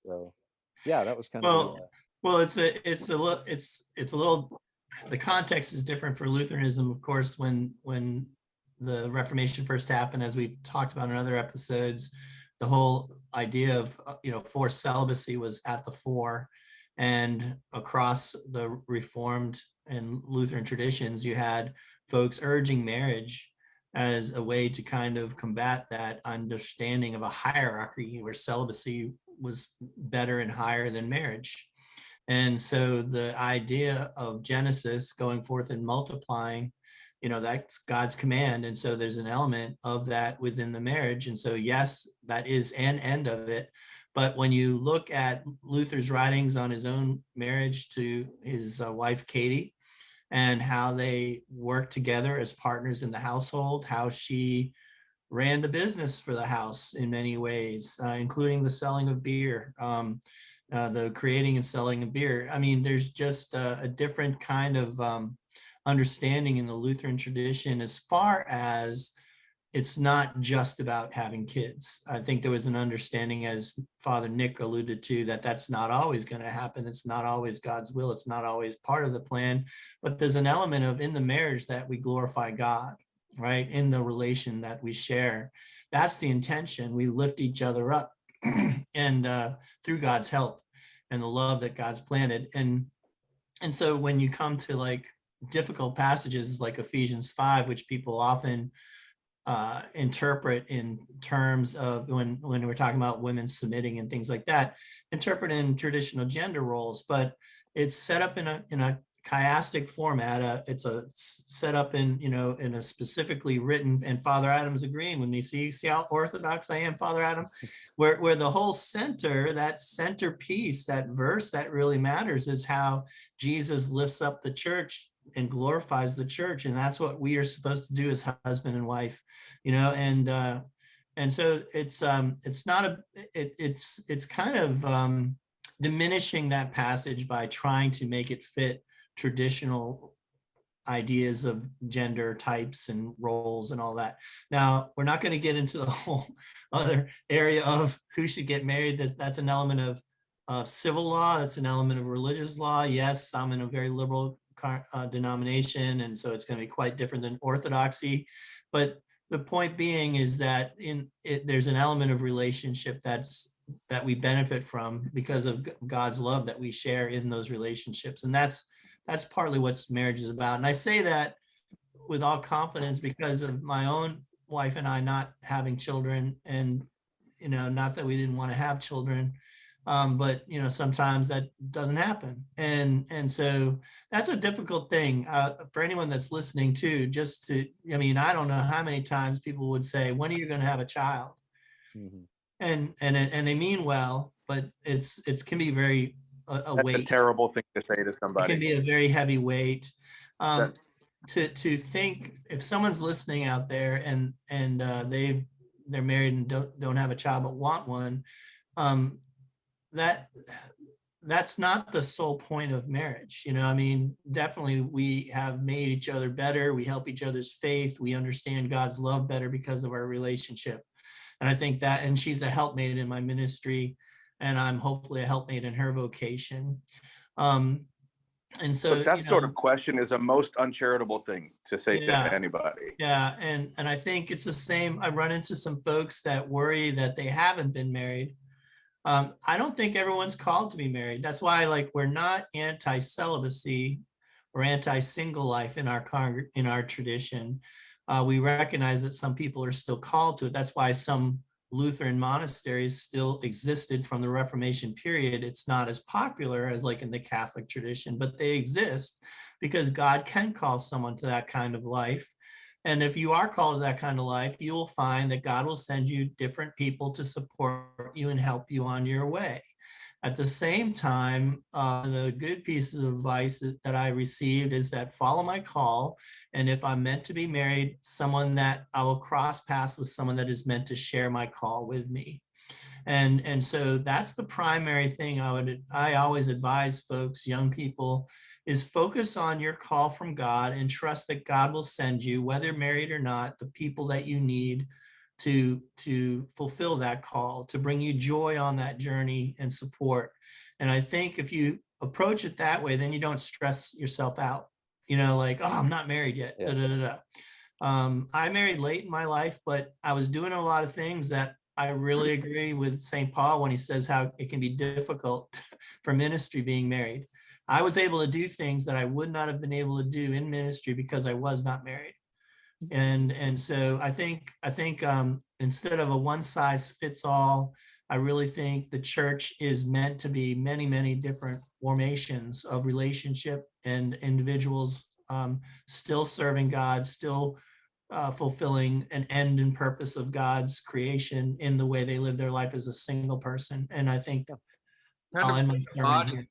So yeah, that was kind of well, it's a little, the context is different for Lutheranism, of course. When the Reformation first happened, as we've talked about in other episodes, the whole idea of, forced celibacy was at the fore. And across the Reformed and Lutheran traditions, you had folks urging marriage as a way to kind of combat that understanding of a hierarchy where celibacy was better and higher than marriage. And so the idea of Genesis going forth and multiplying, that's God's command. And so there's an element of that within the marriage. And so, yes, that is an end of it. But when you look at Luther's writings on his own marriage to his wife, Katie, and how they worked together as partners in the household, how she ran the business for the house in many ways, including the selling of beer, the creating and selling of beer. I mean, there's just a different kind of understanding in the Lutheran tradition as far as it's not just about having kids. I think there was an understanding, as Father Nick alluded to, that that's not always going to happen. It's not always God's will. It's not always part of the plan, but there's an element of in the marriage that we glorify God, right? In the relation that we share. That's the intention. We lift each other up and through God's help and the love that God's planted. And so when you come to like difficult passages like Ephesians 5, which people often interpret in terms of when we're talking about women submitting and things like that, interpret in traditional gender roles, but it's set up in a chiastic format. It's a set up in a specifically written, and Father Adam's agreeing with me. See how orthodox I am, Father Adam, where the whole center, that centerpiece, that verse that really matters is how Jesus lifts up the church and glorifies the church, and that's what we are supposed to do as husband and wife, and so it's kind of diminishing that passage by trying to make it fit traditional ideas of gender types and roles and all that. Now, we're not going to get into the whole other area of who should get married. That's an element of civil law. That's an element of religious law. Yes, I'm in a very liberal denomination, and so it's going to be quite different than orthodoxy. But the point being is that there's an element of relationship that we benefit from because of God's love that we share in those relationships, and that's partly what marriage is about. And I say that with all confidence because of my own wife and I not having children, and not that we didn't want to have children, but sometimes that doesn't happen, and so that's a difficult thing for anyone that's listening too. I don't know how many times people would say, when are you going to have a child? Mm-hmm. and they mean well, but it can be very a weight. That's a terrible thing to say to somebody. It can be a very heavy weight. To think, if someone's listening out there and they're married and don't have a child but want one, that's not the sole point of marriage. Definitely we have made each other better. We help each other's faith. We understand God's love better because of our relationship. And I think that, and she's a helpmate in my ministry, and I'm hopefully a helpmate in her vocation. And so but that sort of question is a most uncharitable thing to say to anybody. Yeah. And I think it's the same. I run into some folks that worry that they haven't been married. I don't think everyone's called to be married. That's why, we're not anti-celibacy or anti-single life in our tradition. We recognize that some people are still called to it. That's why some Lutheran monasteries still existed from the Reformation period. It's not as popular as in the Catholic tradition, but they exist because God can call someone to that kind of life. And if you are called to that kind of life, you will find that God will send you different people to support you and help you on your way. At the same time, the good pieces of advice that I received is that follow my call. And if I'm meant to be married, someone that I will cross paths with, someone that is meant to share my call with me. And so that's the primary thing I always advise folks, young people, is focus on your call from God and trust that God will send you, whether married or not, the people that you need to fulfill that call, to bring you joy on that journey and support. And I think if you approach it that way, then you don't stress yourself out, I'm not married yet. Yeah. I married late in my life, but I was doing a lot of things that I really agree with St. Paul when he says how it can be difficult for ministry being married. I was able to do things that I would not have been able to do in ministry because I was not married. And so I think instead of a one size fits all, I really think the church is meant to be many different formations of relationship and individuals still serving God, still fulfilling an end and purpose of God's creation in the way they live their life as a single person. And I think Kind I'll of end my like a sermon here. body,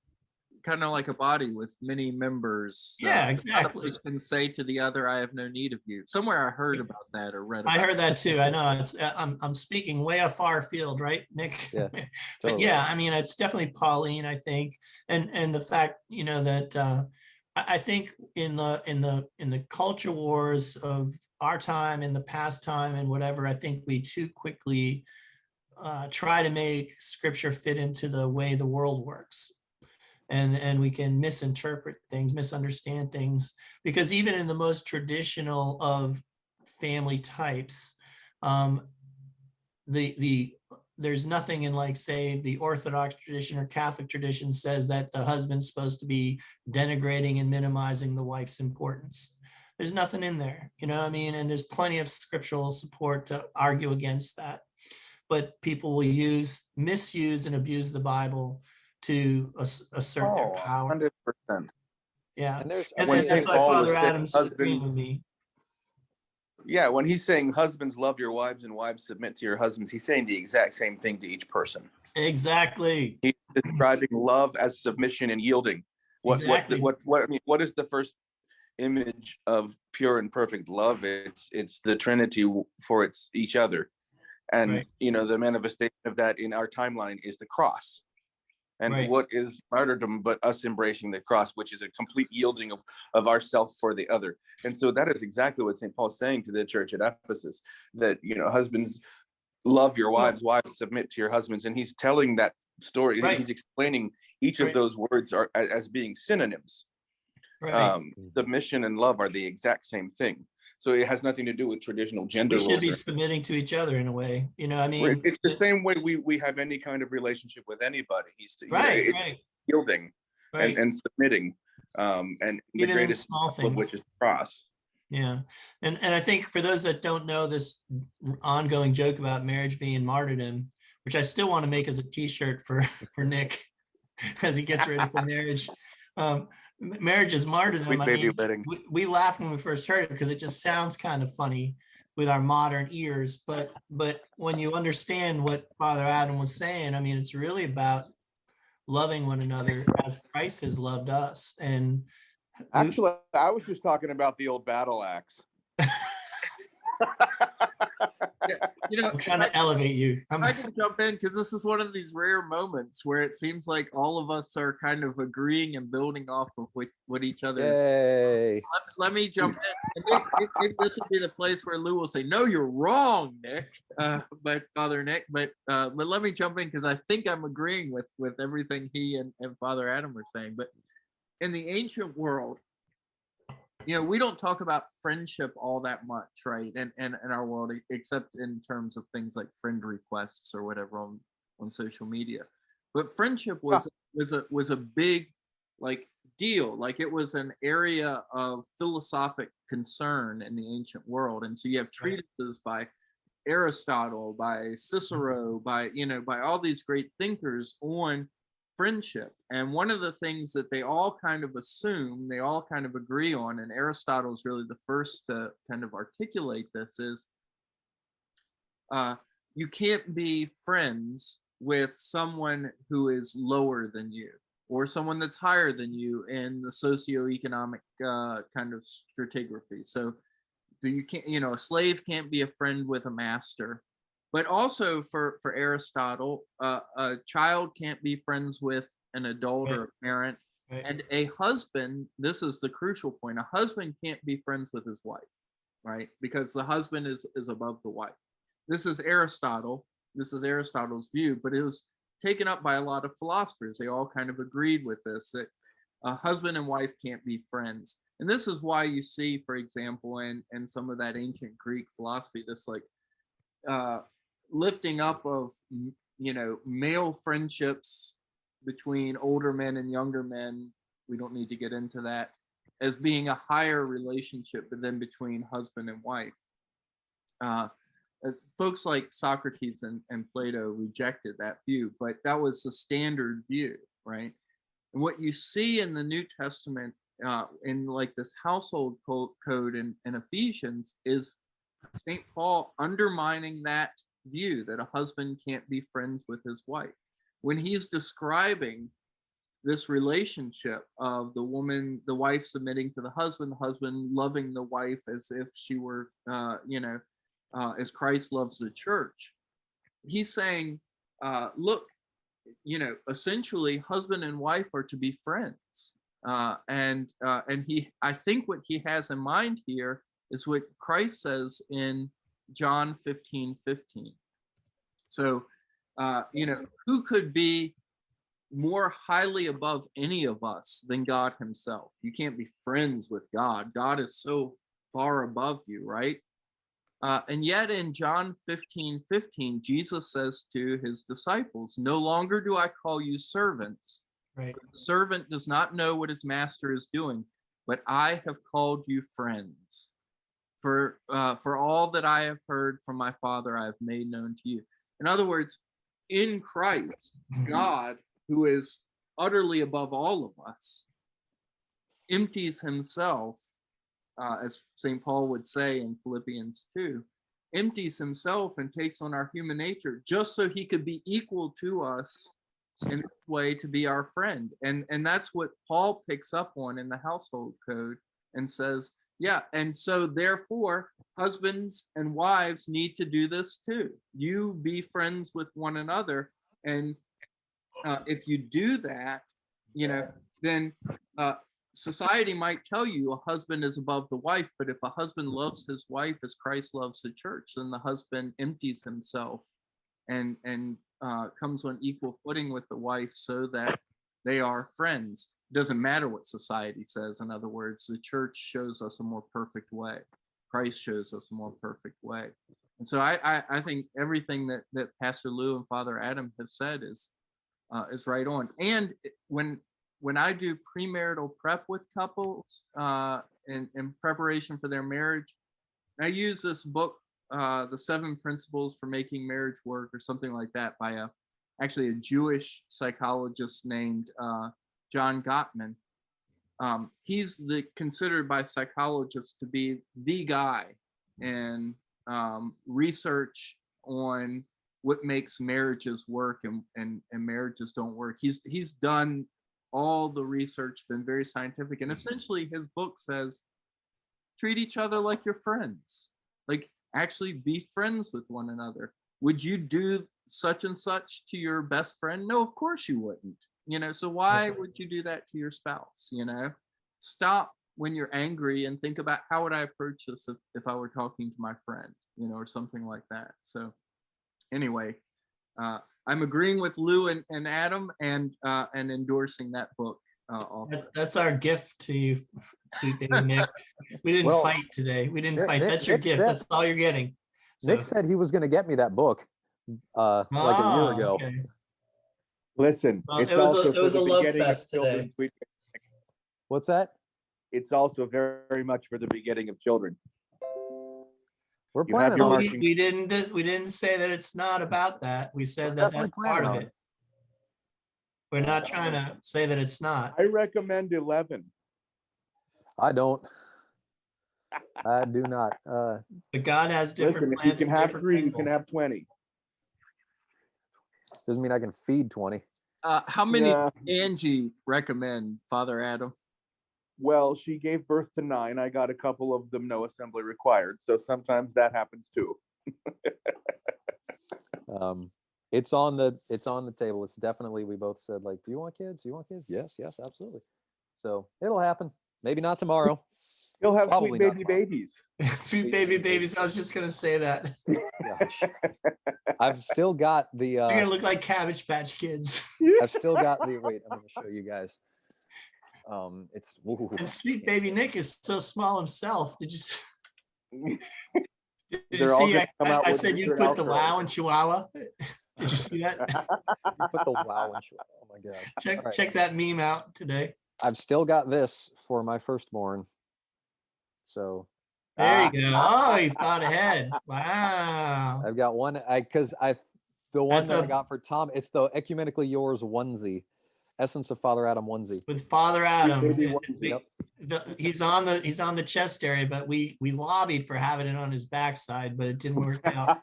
kind of like a body with many members. Yeah, Not a exactly. person can say to the other, "I have no need of you." Somewhere I heard about that or read I about. heard that too. I know it's I'm speaking way far field, right, Nick? Yeah, But totally. yeah, I mean, it's definitely Pauline, I think, and the fact, that I think in the culture wars of our time, in the past time, and whatever, I think we too quickly try to make scripture fit into the way the world works. And we can misinterpret things, misunderstand things, because even in the most traditional of family types, um, the there's nothing in, like, say, the Orthodox tradition or Catholic tradition says that the husband's supposed to be denigrating and minimizing the wife's importance. There's nothing in there, what I mean? And there's plenty of scriptural support to argue against that. But people will misuse and abuse the Bible to assert their power. 100%. Yeah. And there's, And When that's St. why Paul was Father saying Adam's agreeing with husbands, me. yeah, when he's saying husbands love your wives and wives submit to your husbands, he's saying the exact same thing to each person. Exactly. He's describing love as submission and yielding. Exactly. I mean, what is the first image of pure and perfect love? It's the Trinity for each other. And Right. the manifestation of that in our timeline is the cross. And Right. what is martyrdom but us embracing the cross, which is a complete yielding of ourself for the other. And so that is exactly what St. Paul's saying to the church at Ephesus, that husbands love your wives, wives submit to your husbands. And he's telling that story. Right. He's explaining each of Right. those words are as being synonyms. Right. Submission and love are the exact same thing. So it has nothing to do with traditional gender We should roles. be submitting to each other in a way. I mean, It's the same way we have any kind of relationship with anybody. right. It's Right. yielding Right. and submitting, and the Even in greatest small of things. which is the cross. Yeah. And I think for those that don't know this ongoing joke about marriage being martyrdom, which I still want to make as a t-shirt for Nick as he gets ready for marriage. Marriage is martyrdom. Sweet baby wedding. We laughed when we first heard it because it just sounds kind of funny with our modern ears. But when you understand what Father Adam was saying, I mean, it's really about loving one another as Christ has loved us. And Actually, I was just talking about the old battle axe. I'm trying to elevate you. I can jump in because this is one of these rare moments where it seems like all of us are kind of agreeing and building off of what each other. Yay. Let me jump in. And Nick, this will be the place where Lou will say, "No, you're wrong, Nick." But Father Nick, but let me jump in because I think I'm agreeing with everything he and Father Adam were saying. But in the ancient world, we don't talk about friendship all that much, right? And in our world, except in terms of things like friend requests or whatever on social media. But friendship was a big deal. Like it was an area of philosophic concern in the ancient world. And so you have treatises by Aristotle, by Cicero, by all these great thinkers on friendship. And one of the things that they all kind of assume, they all kind of agree on, and Aristotle is really the first to kind of articulate this, is you can't be friends with someone who is lower than you or someone that's higher than you in the socioeconomic kind of stratigraphy. So you can't, a slave can't be a friend with a master. But also for Aristotle, a child can't be friends with an adult or a parent. Right. And a husband, this is the crucial point, a husband can't be friends with his wife, right? Because the husband is above the wife. This is Aristotle. This is Aristotle's view, but it was taken up by a lot of philosophers. They all kind of agreed with this, that a husband and wife can't be friends. And this is why you see, for example, in some of that ancient Greek philosophy, this lifting up of, male friendships between older men and younger men. We don't need to get into that, as being a higher relationship than between husband and wife. Folks like Socrates and Plato rejected that view, but that was the standard view, right? And what you see in the New Testament, in like this household code in Ephesians, is St. Paul undermining that view that a husband can't be friends with his wife. When he's describing this relationship of the wife submitting to the husband loving the wife as if she were, as Christ loves the church, he's saying, look, essentially husband and wife are to be friends. And I think what he has in mind here is what Christ says in John 15:15. So, who could be more highly above any of us than God himself? You can't be friends with God. God is so far above you, right? And yet in John 15:15, Jesus says to his disciples, "No longer do I call you servants. Right. The servant does not know what his master is doing, but I have called you friends. For all that I have heard from my Father, I have made known to you." In other words, in Christ, God, who is utterly above all of us, empties himself, as St. Paul would say in Philippians 2, empties himself and takes on our human nature just so he could be equal to us in this way, to be our friend. And that's what Paul picks up on in the household code and says, yeah, and so therefore husbands and wives need to do this too. You be friends with one another, and if you do that, then society might tell you a husband is above the wife, but if a husband loves his wife as Christ loves the church, then the husband empties himself and comes on equal footing with the wife so that they are friends. It doesn't matter what society says. In other words, the church shows us a more perfect way. Christ shows us a more perfect way. And so I think everything that Pastor Lou and Father Adam have said is right on. And when I do premarital prep with couples in preparation for their marriage, I use this book, The 7 Principles for Making Marriage Work, or something like that, by actually a Jewish psychologist named John Gottman. He's considered by psychologists to be the guy in research on what makes marriages work and marriages don't work. He's done all the research, been very scientific, and essentially his book says, treat each other like your friends. Like, actually be friends with one another. Would you do such and such to your best friend? No, of course you wouldn't. So why would you do that to your spouse? Stop when you're angry and think about, how would I approach this if I were talking to my friend, or something like that. So anyway, I'm agreeing with Lou and Adam and endorsing that book. That's our gift to you, sweet baby Nick. We didn't fight today. We didn't fight. That's your gift. That's all you're getting. So. Nick said he was going to get me that book like a year ago. Okay. Listen, Well, it's it was a love fest today. What's that? It's also very much for the begetting of children. We're planning No, on we didn't say that it's not about that. We said that that's part of it. We're not trying to say that it's not. I recommend 11. I don't. I do not. But God has different Listen, if plans. you can for have different 3, you people. can have 20. Doesn't mean I can feed 20. How many Yeah. Angie recommend, Father Adam? Well, she gave birth to 9. I got a couple of them no assembly required. So sometimes that happens too. It's on the table. It's definitely, we both said, like, do you want kids? Yes, absolutely. So it'll happen. Maybe not tomorrow. He'll have Probably sweet not baby tomorrow. babies. Sweet baby babies. I was just gonna say that. Yeah. I've still got the They're gonna look like Cabbage Patch Kids. I've still got the wait, I'm gonna show you guys. It's And sweet baby Nick is so small himself. Did Did you They're all see? gonna come out I with said you different put the outros. wow in Chihuahua. Did you see that? You put the wow in. Oh my god. Check All right. check that meme out today. I've still got this for my firstborn. So There you go. Oh, you thought ahead. Wow. I've got one. The one That's that I a- got for Tom. It's the Ecumenically Yours onesie, Essence of Father Adam onesie. With Father Adam. Baby The- onesie. he's on the chest area, but we lobbied for having it on his backside, but it didn't work out.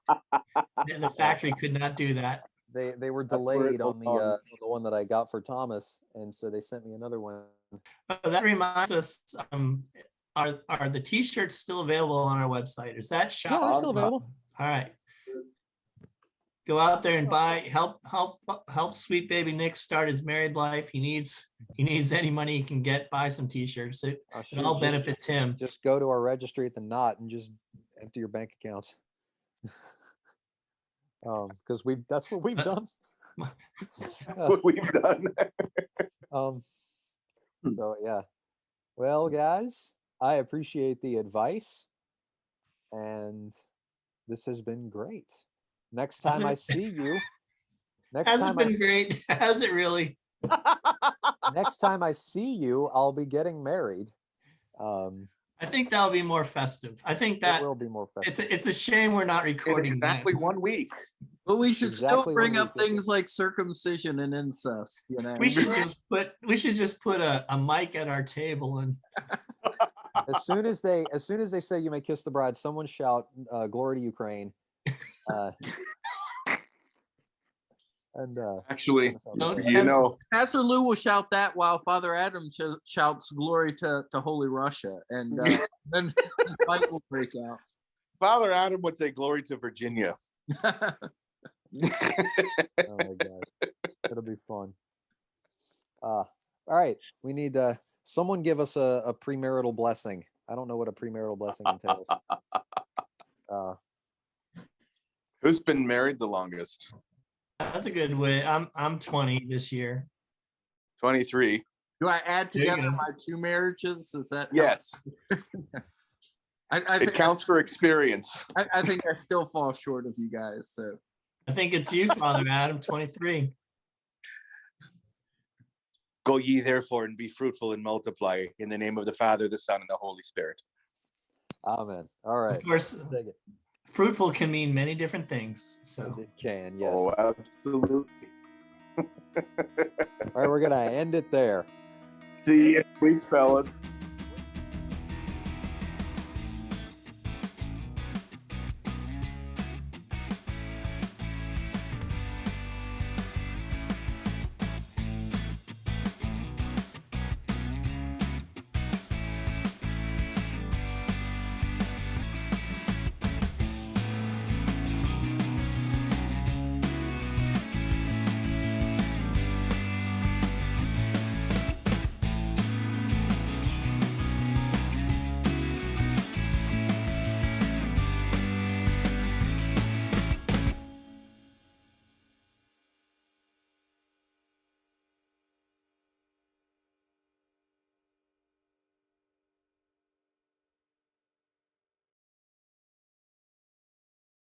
And the factory could not do that. They were That's where it delayed on belongs. the one that I got for Thomas, and so they sent me another one. That reminds us, are the t-shirts still available on our website? Is that Yeah, they're shop? still available. All right. Go out there and help sweet baby Nick start his married life. He needs any money he can get. Buy some t-shirts. It Shoot, all benefits him. Just go to our registry at the Knot and just empty your bank accounts. Because that's what we've done. That's what we've done. So yeah. Well, guys, I appreciate the advice, and this has been great. Next time I see you, Has it been great? Has it really? next time I see you, I'll be getting married. I think that'll be more festive. I think It that will be more festive. it's a shame we're not In recording exactly then. 1 week. But we should Exactly still bring what we up did. things like circumcision and incest. You know, We should just put a mic at our table and As soon as they say you may kiss the bride, someone shout "Glory to Ukraine!" Actually, Don't you know, Pastor Lou will shout that while Father Adam shouts "Glory to Holy Russia," and then the fight will break out. Father Adam would say glory to Virginia. Oh my god, it'll be fun. All right, we need someone give us a premarital blessing. I don't know what a premarital blessing entails. Who's been married the longest? that's a good way. I'm 20 this year. 23. Do I add There you together go. my 2 marriages? Is that Yes, I it think counts for experience. I think I still fall short of you guys. So I think it's you, Father Adam, 23. Go ye therefore and be fruitful and multiply in the name of the Father, the Son, and the Holy Spirit. Amen. All right. Of course, Dig it. fruitful can mean many different things. So It can, yes. Oh, absolutely. All right, we're gonna end it there. See you next week, fellas.